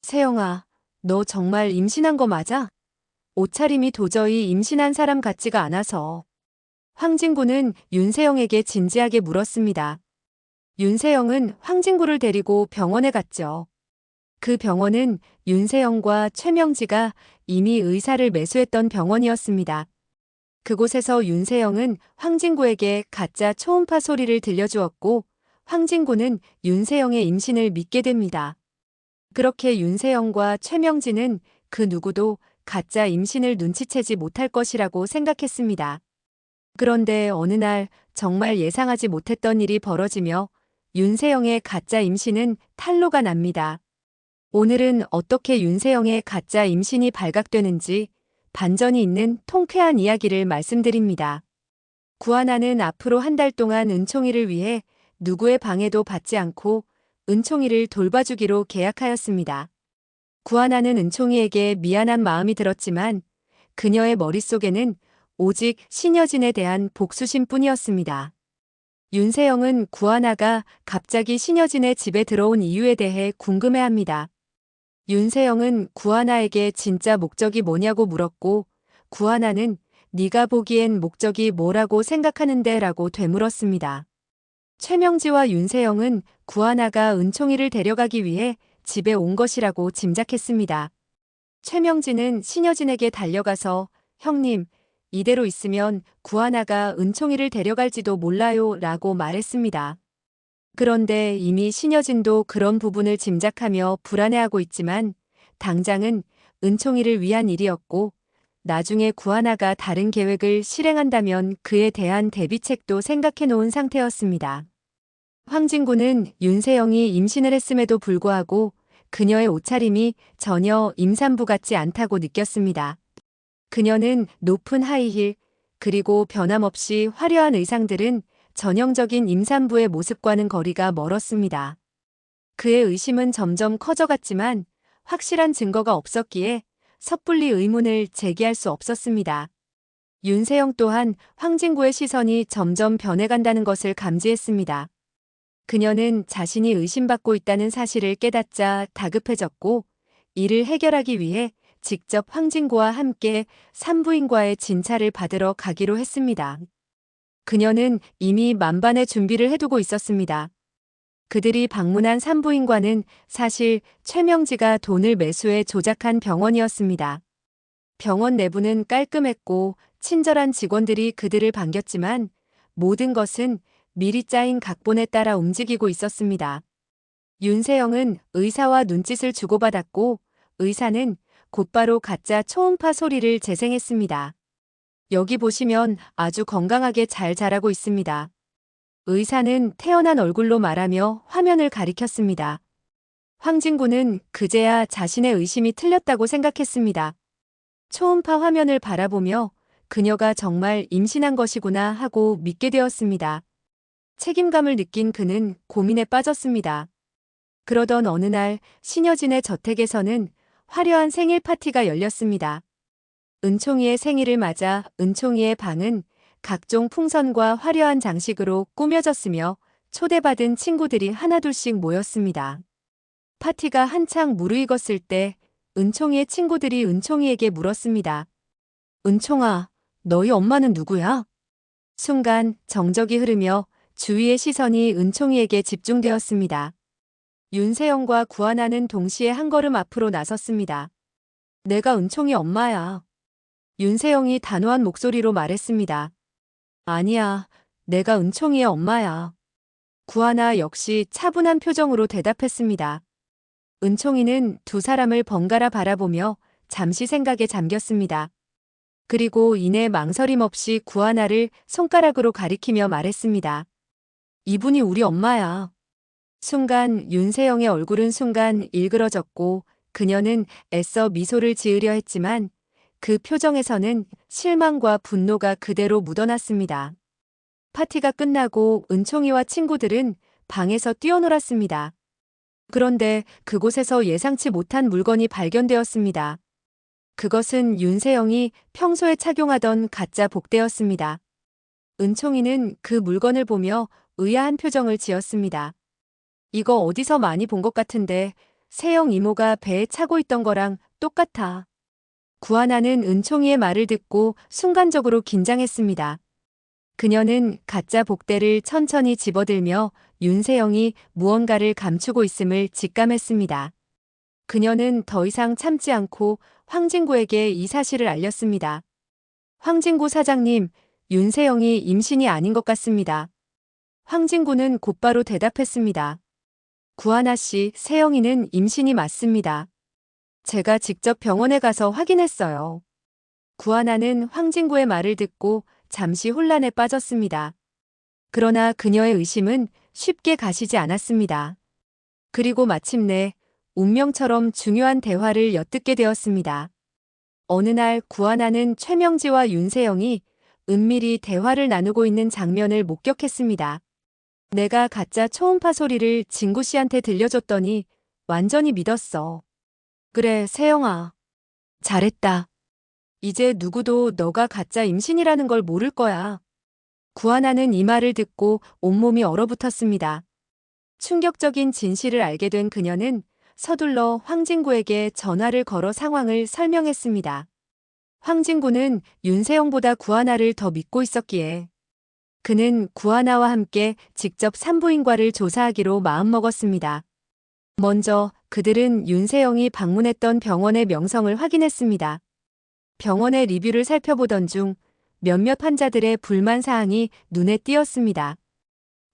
세영아, 너 정말 임신한 거 맞아? 옷차림이 도저히 임신한 사람 같지가 않아서. 황진구는 윤세영에게 진지하게 물었습니다. 윤세영은 황진구를 데리고 병원에 갔죠. 그 병원은 윤세영과 최명지가 이미 의사를 매수했던 병원이었습니다. 그곳에서 윤세영은 황진구에게 가짜 초음파 소리를 들려주었고, 황진구는 윤세영의 임신을 믿게 됩니다. 그렇게 윤세영과 최명진은 그 누구도 가짜 임신을 눈치채지 못할 것이라고 생각했습니다. 그런데 어느 날 정말 예상하지 못했던 일이 벌어지며 윤세영의 가짜 임신은 탄로가 납니다. 오늘은 어떻게 윤세영의 가짜 임신이 발각되는지 반전이 있는 통쾌한 이야기를 말씀드립니다. 구하나는 앞으로 한 달 동안 은총이를 위해 누구의 방해도 받지 않고 은총이를 돌봐주기로 계약하였습니다. 구하나는 은총이에게 미안한 마음이 들었지만 그녀의 머릿속에는 오직 신여진에 대한 복수심뿐이었습니다. 윤세영은 구하나가 갑자기 신여진의 집에 들어온 이유에 대해 궁금해합니다. 윤세영은 구하나에게 진짜 목적이 뭐냐고 물었고, 구하나는 네가 보기엔 목적이 뭐라고 생각하는데 라고 되물었습니다. 최명지와 윤세영은 구하나가 은총이를 데려가기 위해 집에 온 것이라고 짐작했습니다. 최명지는 신여진에게 달려가서 형님, 이대로 있으면 구하나가 은총이를 데려갈지도 몰라요 라고 말했습니다. 그런데 이미 신여진도 그런 부분을 짐작하며 불안해하고 있지만 당장은 은총이를 위한 일이었고 나중에 구하나가 다른 계획을 실행한다면 그에 대한 대비책도 생각해 놓은 상태였습니다. 황진구는 윤세영이 임신을 했음에도 불구하고 그녀의 옷차림이 전혀 임산부 같지 않다고 느꼈습니다. 그녀는 높은 하이힐, 그리고 변함없이 화려한 의상들은 전형적인 임산부의 모습과는 거리가 멀었습니다. 그의 의심은 점점 커져갔지만 확실한 증거가 없었기에 섣불리 의문을 제기할 수 없었습니다. 윤세영 또한 황진구의 시선이 점점 변해간다는 것을 감지했습니다. 그녀는 자신이 의심받고 있다는 사실을 깨닫자 다급해졌고 이를 해결하기 위해 직접 황진구와 함께 산부인과의 진찰을 받으러 가기로 했습니다. 그녀는 이미 만반의 준비를 해두고 있었습니다. 그들이 방문한 산부인과는 사실 최명지가 돈을 매수해 조작한 병원이었습니다. 병원 내부는 깔끔했고 친절한 직원들이 그들을 반겼지만 모든 것은 미리 짜인 각본에 따라 움직이고 있었습니다. 윤세영은 의사와 눈짓을 주고받았고 의사는 곧바로 가짜 초음파 소리를 재생했습니다. 여기 보시면 아주 건강하게 잘 자라고 있습니다. 의사는 태어난 얼굴로 말하며 화면을 가리켰습니다. 황진구는 그제야 자신의 의심이 틀렸다고 생각했습니다. 초음파 화면을 바라보며 그녀가 정말 임신한 것이구나 하고 믿게 되었습니다. 책임감을 느낀 그는 고민에 빠졌습니다. 그러던 어느 날 신여진의 저택에서는 화려한 생일 파티가 열렸습니다. 은총이의 생일을 맞아 은총이의 방은 각종 풍선과 화려한 장식으로 꾸며졌으며 초대받은 친구들이 하나둘씩 모였습니다. 파티가 한창 무르익었을 때 은총이의 친구들이 은총이에게 물었습니다. 은총아, 너희 엄마는 누구야? 순간 정적이 흐르며 주위의 시선이 은총이에게 집중되었습니다. 윤세영과 구하나는 동시에 한 걸음 앞으로 나섰습니다. 내가 은총이 엄마야. 윤세영이 단호한 목소리로 말했습니다. 아니야, 내가 은총이의 엄마야. 구하나 역시 차분한 표정으로 대답했습니다. 은총이는 두 사람을 번갈아 바라보며 잠시 생각에 잠겼습니다. 그리고 이내 망설임 없이 구하나를 손가락으로 가리키며 말했습니다. 이분이 우리 엄마야. 순간 윤세영의 얼굴은 순간 일그러졌고 그녀는 애써 미소를 지으려 했지만 그 표정에서는 실망과 분노가 그대로 묻어났습니다. 파티가 끝나고 은총이와 친구들은 방에서 뛰어놀았습니다. 그런데 그곳에서 예상치 못한 물건이 발견되었습니다. 그것은 윤세영이 평소에 착용하던 가짜 복대였습니다. 은총이는 그 물건을 보며 의아한 표정을 지었습니다. 이거 어디서 많이 본 것 같은데 세영 이모가 배에 차고 있던 거랑 똑같아. 구하나는 은총이의 말을 듣고 순간적으로 긴장했습니다. 그녀는 가짜 복대를 천천히 집어들며 윤세영이 무언가를 감추고 있음을 직감했습니다. 그녀는 더 이상 참지 않고 황진구에게 이 사실을 알렸습니다. 황진구 사장님, 윤세영이 임신이 아닌 것 같습니다. 황진구는 곧바로 대답했습니다. 구하나 씨, 세영이는 임신이 맞습니다. 제가 직접 병원에 가서 확인했어요. 구하나는 황진구의 말을 듣고 잠시 혼란에 빠졌습니다. 그러나 그녀의 의심은 쉽게 가시지 않았습니다. 그리고 마침내 운명처럼 중요한 대화를 엿듣게 되었습니다. 어느 날 구하나는 최명지와 윤세영이 은밀히 대화를 나누고 있는 장면을 목격했습니다. 내가 가짜 초음파 소리를 진구 씨한테 들려줬더니 완전히 믿었어. 그래, 세영아. 잘했다. 이제 누구도 너가 가짜 임신이라는 걸 모를 거야. 구하나는 이 말을 듣고 온몸이 얼어붙었습니다. 충격적인 진실을 알게 된 그녀는 서둘러 황진구에게 전화를 걸어 상황을 설명했습니다. 황진구는 윤세영보다 구하나를 더 믿고 있었기에 그는 구하나와 함께 직접 산부인과를 조사하기로 마음먹었습니다. 먼저 그들은 윤세영이 방문했던 병원의 명성을 확인했습니다. 병원의 리뷰를 살펴보던 중 몇몇 환자들의 불만 사항이 눈에 띄었습니다.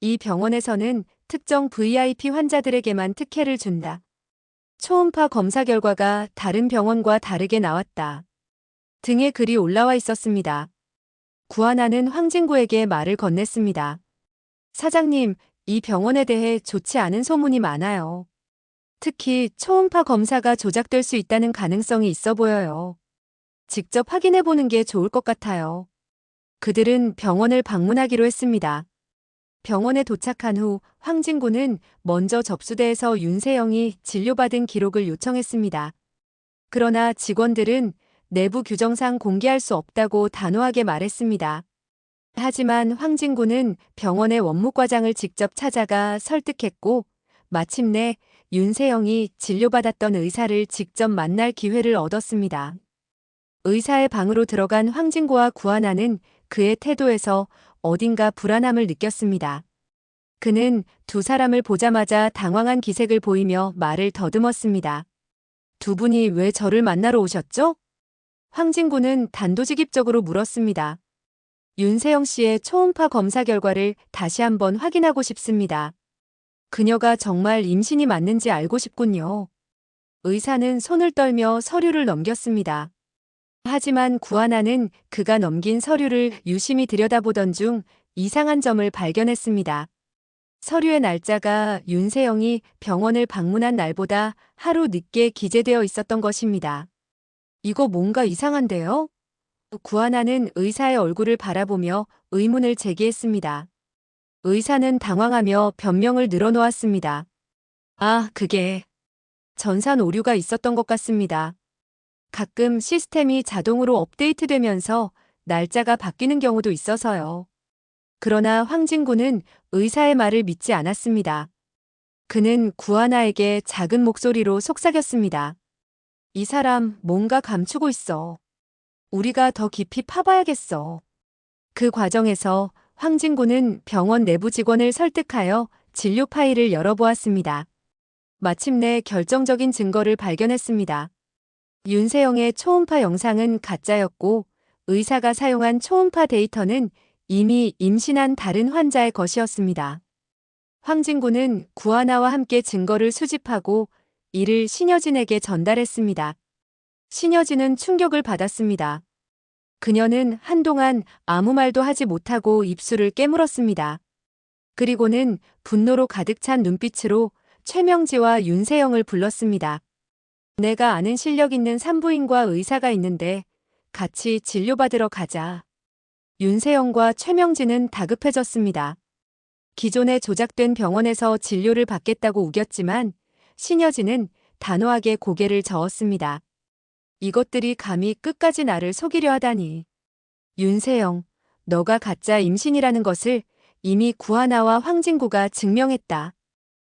이 병원에서는 특정 VIP 환자들에게만 특혜를 준다. 초음파 검사 결과가 다른 병원과 다르게 나왔다. 등의 글이 올라와 있었습니다. 구하나는 황진구에게 말을 건넸습니다. 사장님, 이 병원에 대해 좋지 않은 소문이 많아요. 특히 초음파 검사가 조작될 수 있다는 가능성이 있어 보여요. 직접 확인해 보는 게 좋을 것 같아요. 그들은 병원을 방문하기로 했습니다. 병원에 도착한 후 황진구는 먼저 접수대에서 윤세영이 진료받은 기록을 요청했습니다. 그러나 직원들은 내부 규정상 공개할 수 없다고 단호하게 말했습니다. 하지만 황진구는 병원의 원무과장을 직접 찾아가 설득했고 마침내 윤세영이 진료받았던 의사를 직접 만날 기회를 얻었습니다. 의사의 방으로 들어간 황진구와 구하나는 그의 태도에서 어딘가 불안함을 느꼈습니다. 그는 두 사람을 보자마자 당황한 기색을 보이며 말을 더듬었습니다. 두 분이 왜 저를 만나러 오셨죠? 황진구는 단도직입적으로 물었습니다. 윤세영 씨의 초음파 검사 결과를 다시 한번 확인하고 싶습니다. 그녀가 정말 임신이 맞는지 알고 싶군요. 의사는 손을 떨며 서류를 넘겼습니다. 하지만 구하나는 그가 넘긴 서류를 유심히 들여다보던 중 이상한 점을 발견했습니다. 서류의 날짜가 윤세영이 병원을 방문한 날보다 하루 늦게 기재되어 있었던 것입니다. 이거 뭔가 이상한데요? 구하나는 의사의 얼굴을 바라보며 의문을 제기했습니다. 의사는 당황하며 변명을 늘어놓았습니다. 아, 그게 전산 오류가 있었던 것 같습니다. 가끔 시스템이 자동으로 업데이트되면서 날짜가 바뀌는 경우도 있어서요. 그러나 황진구는 의사의 말을 믿지 않았습니다. 그는 구하나에게 작은 목소리로 속삭였습니다. 이 사람 뭔가 감추고 있어. 우리가 더 깊이 파봐야겠어. 그 과정에서 황진구는 병원 내부 직원을 설득하여 진료 파일을 열어보았습니다. 마침내 결정적인 증거를 발견했습니다. 윤세영의 초음파 영상은 가짜였고 의사가 사용한 초음파 데이터는 이미 임신한 다른 환자의 것이었습니다. 황진구는 구하나와 함께 증거를 수집하고 이를 신여진에게 전달했습니다. 신여진은 충격을 받았습니다. 그녀는 한동안 아무 말도 하지 못하고 입술을 깨물었습니다. 그리고는 분노로 가득 찬 눈빛으로 최명지와 윤세영을 불렀습니다. 내가 아는 실력 있는 산부인과 의사가 있는데 같이 진료받으러 가자. 윤세영과 최명지는 다급해졌습니다. 기존에 조작된 병원에서 진료를 받겠다고 우겼지만 신여진은 단호하게 고개를 저었습니다. 이것들이 감히 끝까지 나를 속이려 하다니. 윤세영, 너가 가짜 임신이라는 것을 이미 구하나와 황진구가 증명했다.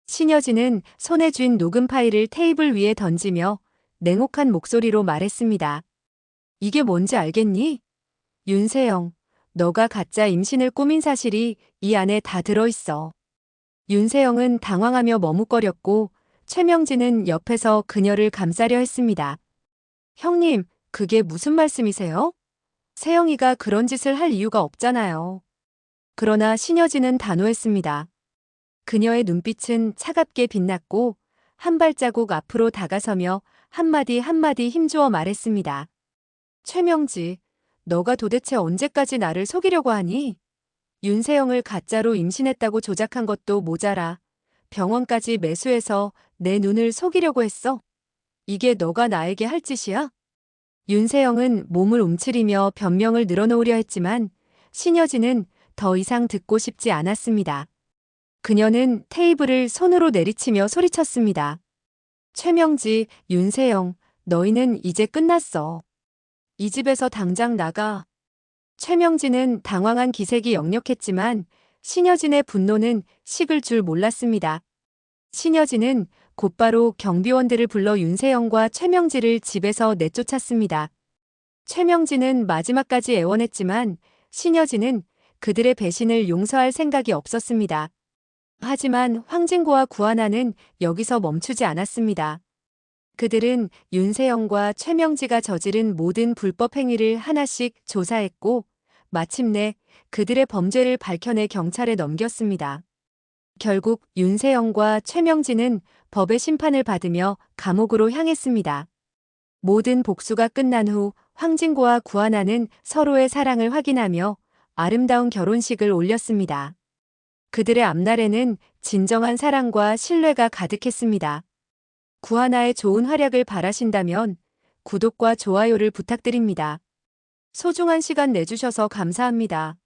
신여진은 손에 쥔 녹음 파일을 테이블 위에 던지며 냉혹한 목소리로 말했습니다. 이게 뭔지 알겠니? 윤세영, 너가 가짜 임신을 꾸민 사실이 이 안에 다 들어있어. 윤세영은 당황하며 머뭇거렸고 최명진은 옆에서 그녀를 감싸려 했습니다. 형님, 그게 무슨 말씀이세요? 세영이가 그런 짓을 할 이유가 없잖아요. 그러나 신여진은 단호했습니다. 그녀의 눈빛은 차갑게 빛났고 한 발자국 앞으로 다가서며 한마디 한마디 힘주어 말했습니다. 최명지, 너가 도대체 언제까지 나를 속이려고 하니? 윤세영을 가짜로 임신했다고 조작한 것도 모자라 병원까지 매수해서 내 눈을 속이려고 했어? 이게 너가 나에게 할 짓이야? 윤세영은 몸을 움츠리며 변명을 늘어놓으려 했지만 신여진은 더 이상 듣고 싶지 않았습니다. 그녀는 테이블을 손으로 내리치며 소리쳤습니다. 최명지, 윤세영, 너희는 이제 끝났어. 이 집에서 당장 나가. 최명진은 당황한 기색이 역력했지만 신여진의 분노는 식을 줄 몰랐습니다. 신여진은 곧바로 경비원들을 불러 윤세영과 최명지를 집에서 내쫓았습니다. 최명진은 마지막까지 애원했지만 신여진은 그들의 배신을 용서할 생각이 없었습니다. 하지만 황진고와 구하나는 여기서 멈추지 않았습니다. 그들은 윤세영과 최명지가 저지른 모든 불법 행위를 하나씩 조사했고 마침내 그들의 범죄를 밝혀내 경찰에 넘겼습니다. 결국 윤세영과 최명지는 법의 심판을 받으며 감옥으로 향했습니다. 모든 복수가 끝난 후 황진고와 구하나는 서로의 사랑을 확인하며 아름다운 결혼식을 올렸습니다. 그들의 앞날에는 진정한 사랑과 신뢰가 가득했습니다. 구하나의 좋은 활약을 바라신다면 구독과 좋아요를 부탁드립니다. 소중한 시간 내주셔서 감사합니다.